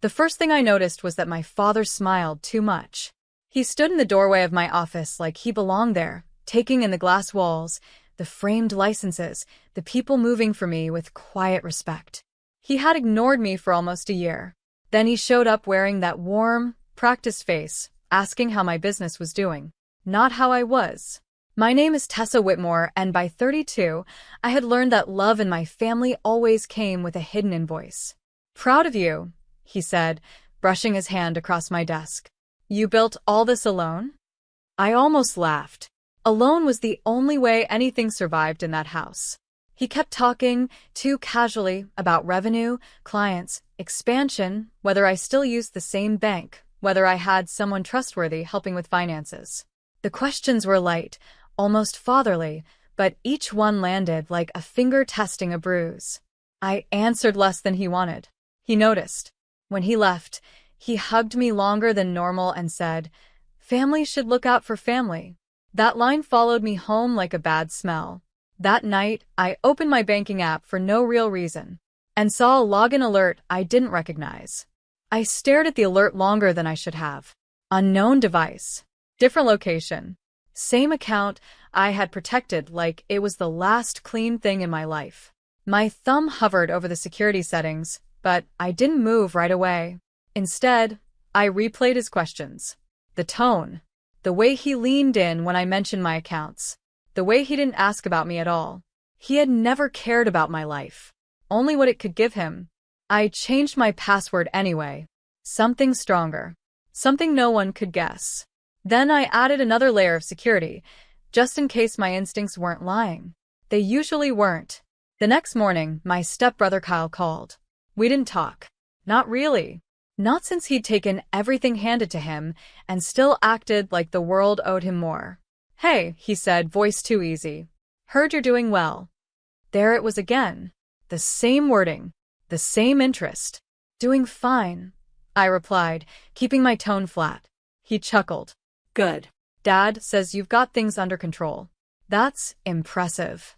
The first thing I noticed was that my father smiled too much. He stood in the doorway of my office like he belonged there, taking in the glass walls, the framed licenses, the people moving for me with quiet respect. He had ignored me for almost a year. Then he showed up wearing that warm, practiced face, asking how my business was doing, not how I was. My name is Tessa Whitmore, and by 32, I had learned that love in my family always came with a hidden invoice. "Proud of you," he said, brushing his hand across my desk. "You built all this alone?" I almost laughed. Alone was the only way anything survived in that house. He kept talking, too casually, about revenue, clients, expansion, whether I still used the same bank, whether I had someone trustworthy helping with finances. The questions were light, almost fatherly, but each one landed like a finger testing a bruise. I answered less than he wanted. He noticed. When he left, he hugged me longer than normal and said, "Family should look out for family." That line followed me home like a bad smell. That night, I opened my banking app for no real reason and saw a login alert I didn't recognize. I stared at the alert longer than I should have. Unknown device. Different location. Same account I had protected like it was the last clean thing in my life. My thumb hovered over the security settings, but I didn't move right away. Instead, I replayed his questions. The tone. The way he leaned in when I mentioned my accounts. The way he didn't ask about me at all. He had never cared about my life. Only what it could give him. I changed my password anyway. Something stronger. Something no one could guess. Then I added another layer of security, just in case my instincts weren't lying. They usually weren't. The next morning, my stepbrother Kyle called. We didn't talk. Not really. Not since he'd taken everything handed to him and still acted like the world owed him more. "Hey," he said, voice too easy. "Heard you're doing well." There it was again. The same wording. The same interest. "Doing fine," I replied, keeping my tone flat. He chuckled. "Good. Dad says you've got things under control." "That's impressive."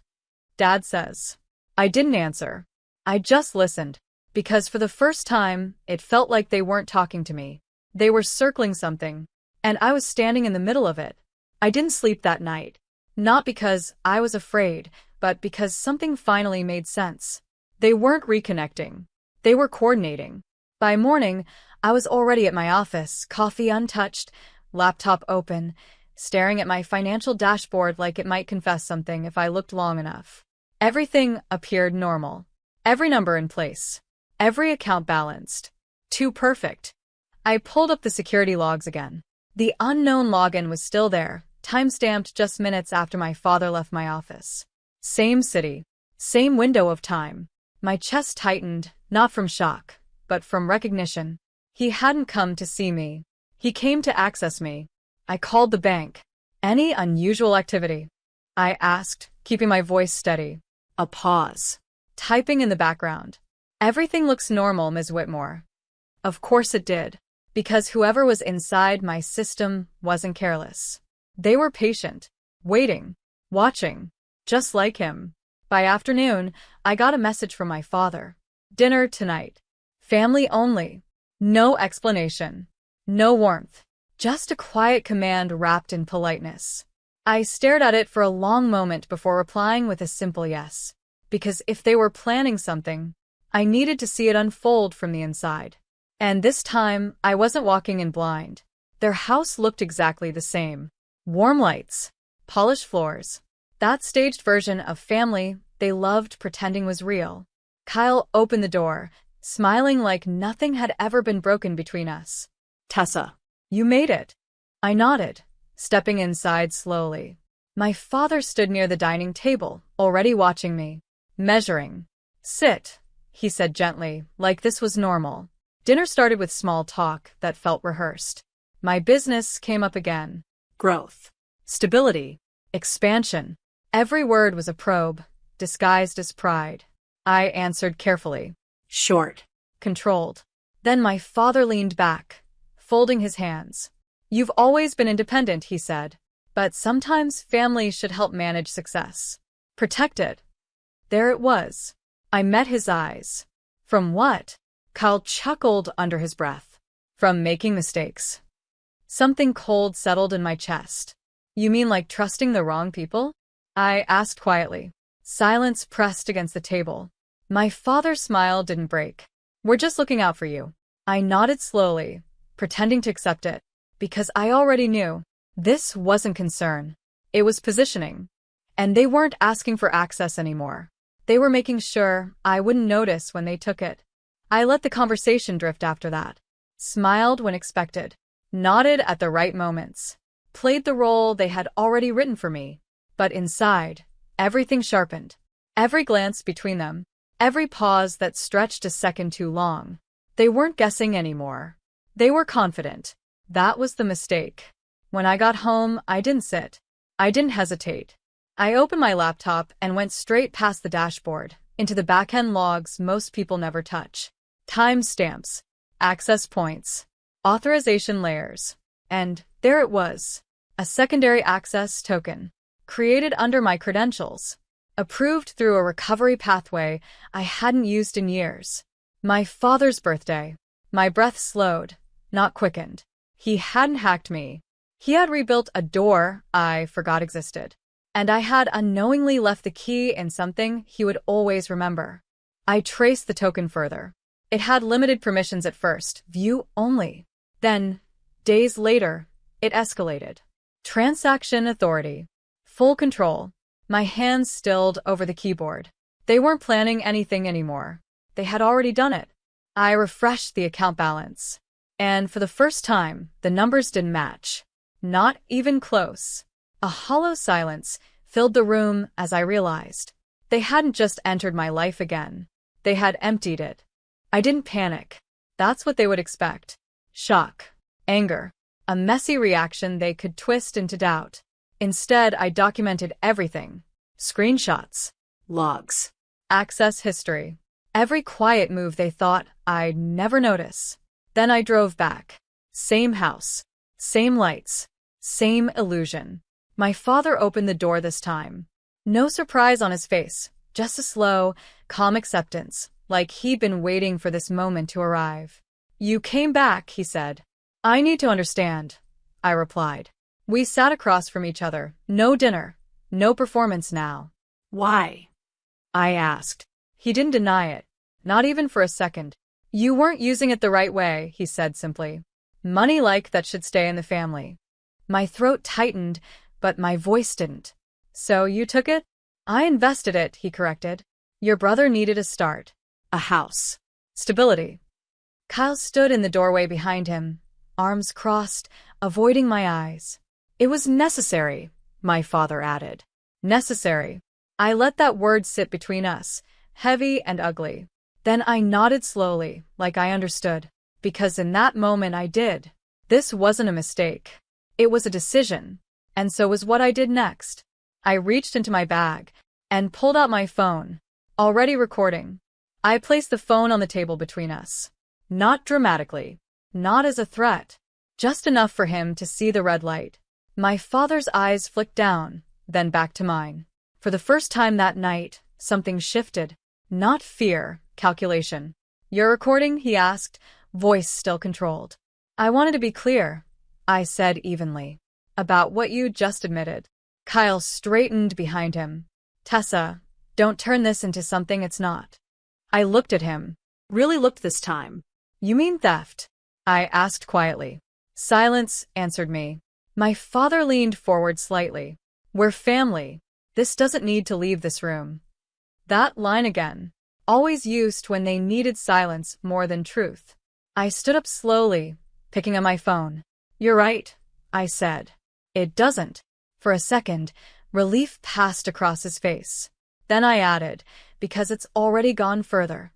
Dad says. I didn't answer. I just listened, because for the first time, it felt like they weren't talking to me. They were circling something, and I was standing in the middle of it. I didn't sleep that night. Not because I was afraid, but because something finally made sense. They weren't reconnecting. They were coordinating. By morning, I was already at my office, coffee untouched, laptop open, staring at my financial dashboard like it might confess something if I looked long enough. Everything appeared normal. Every number in place. Every account balanced. Too perfect. I pulled up the security logs again. The unknown login was still there, time-stamped just minutes after my father left my office. Same city. Same window of time. My chest tightened, not from shock, but from recognition. He hadn't come to see me. He came to access me. I called the bank. "Any unusual activity?" I asked, keeping my voice steady. A pause. Typing in the background. "Everything looks normal, Ms. Whitmore." Of course it did, because whoever was inside my system wasn't careless. They were patient, waiting, watching, just like him. By afternoon, I got a message from my father. "Dinner tonight. Family only." No explanation. No warmth. Just a quiet command wrapped in politeness. I stared at it for a long moment before replying with a simple yes. Because if they were planning something, I needed to see it unfold from the inside. And this time, I wasn't walking in blind. Their house looked exactly the same. Warm lights. Polished floors. That staged version of family they loved pretending was real. Kyle opened the door, smiling like nothing had ever been broken between us. "Tessa, you made it." I nodded, stepping inside slowly. My father stood near the dining table, already watching me. Measuring. "Sit," he said gently, like this was normal. Dinner started with small talk that felt rehearsed. My business came up again. Growth. Stability. Expansion. Every word was a probe, disguised as pride. I answered carefully. Short. Controlled. Then my father leaned back, folding his hands. "You've always been independent," he said. "But sometimes family should help manage success. Protect it." There it was. I met his eyes. From what? Kyle chuckled under his breath. From making mistakes. Something cold settled in my chest. You mean like trusting the wrong people? I asked quietly. Silence pressed against the table. My father's smile didn't break. We're just looking out for you. I nodded slowly, pretending to accept it, because I already knew. This wasn't concern. It was positioning. And they weren't asking for access anymore. They were making sure I wouldn't notice when they took it. I let the conversation drift after that. Smiled when expected. Nodded at the right moments. Played the role they had already written for me. But inside, everything sharpened. Every glance between them. Every pause that stretched a second too long. They weren't guessing anymore. They were confident. That was the mistake. When I got home, I didn't sit. I didn't hesitate. I opened my laptop and went straight past the dashboard, into the back-end logs most people never touch. Timestamps, access points, authorization layers. And there it was. A secondary access token. Created under my credentials. Approved through a recovery pathway I hadn't used in years. My father's birthday. My breath slowed, not quickened. He hadn't hacked me. He had rebuilt a door I forgot existed. And I had unknowingly left the key in something he would always remember. I traced the token further. It had limited permissions at first, view only. Then, days later, it escalated. Transaction authority. Full control. My hands stilled over the keyboard. They weren't planning anything anymore. They had already done it. I refreshed the account balance. And for the first time, the numbers didn't match. Not even close. A hollow silence filled the room as I realized. They hadn't just entered my life again. They had emptied it. I didn't panic. That's what they would expect. Shock. Anger. A messy reaction they could twist into doubt. Instead, I documented everything. Screenshots. Logs. Access history. Every quiet move they thought I'd never notice. Then I drove back. Same house. Same lights. Same illusion. My father opened the door this time. No surprise on his face, just a slow, calm acceptance, like he'd been waiting for this moment to arrive. You came back, he said. I need to understand, I replied. We sat across from each other. No dinner. No performance now. Why? I asked. He didn't deny it. Not even for a second. You weren't using it the right way, he said simply. Money like that should stay in the family. My throat tightened, but my voice didn't. So you took it? I invested it, he corrected. Your brother needed a start. A house. Stability. Kyle stood in the doorway behind him, arms crossed, avoiding my eyes. It was necessary, my father added. Necessary. I let that word sit between us, heavy and ugly. Then I nodded slowly, like I understood, because in that moment I did. This wasn't a mistake. It was a decision, and so was what I did next. I reached into my bag and pulled out my phone, already recording. I placed the phone on the table between us. Not dramatically, not as a threat, just enough for him to see the red light. My father's eyes flicked down, then back to mine. For the first time that night, something shifted. Not fear, calculation. You're recording? He asked, voice still controlled. I wanted to be clear, I said evenly, about what you just admitted. Kyle straightened behind him. Tessa, don't turn this into something it's not. I looked at him. Really looked this time. You mean theft? I asked quietly. Silence answered me. My father leaned forward slightly. We're family. This doesn't need to leave this room. That line again. Always used when they needed silence more than truth. I stood up slowly, picking up my phone. You're right, I said. It doesn't. For a second, relief passed across his face. Then I added, because it's already gone further.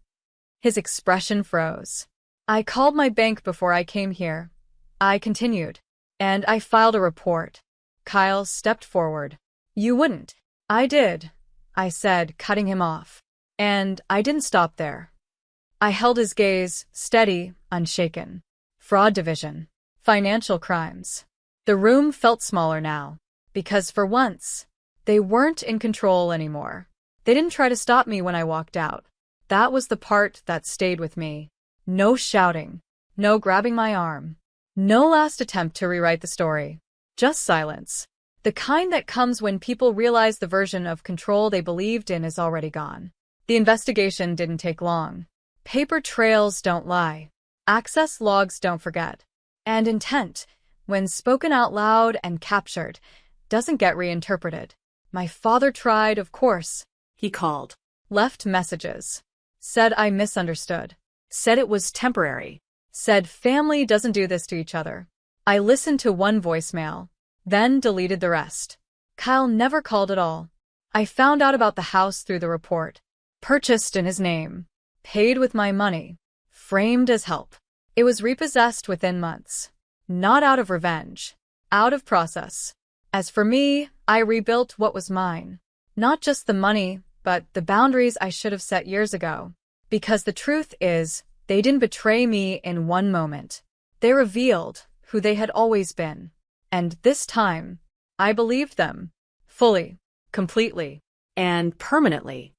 His expression froze. I called my bank before I came here. I continued. And I filed a report. Kyle stepped forward. You wouldn't. I did, I said, cutting him off. And I didn't stop there. I held his gaze, steady, unshaken. Fraud division. Financial crimes. The room felt smaller now. Because for once, they weren't in control anymore. They didn't try to stop me when I walked out. That was the part that stayed with me. No shouting. No grabbing my arm. No last attempt to rewrite the story. Just silence. The kind that comes when people realize the version of control they believed in is already gone. The investigation didn't take long. Paper trails don't lie. Access logs don't forget. And intent, when spoken out loud and captured, doesn't get reinterpreted. My father tried, of course. He called. Left messages. Said I misunderstood. Said it was temporary. Said family doesn't do this to each other. I listened to one voicemail, then deleted the rest. Kyle never called at all. I found out about the house through the report. Purchased in his name. Paid with my money. Framed as help. It was repossessed within months. Not out of revenge. Out of process. As for me, I rebuilt what was mine. Not just the money, but the boundaries I should have set years ago. Because the truth is, they didn't betray me in one moment. They revealed who they had always been. And this time, I believed them. Fully. Completely. And permanently.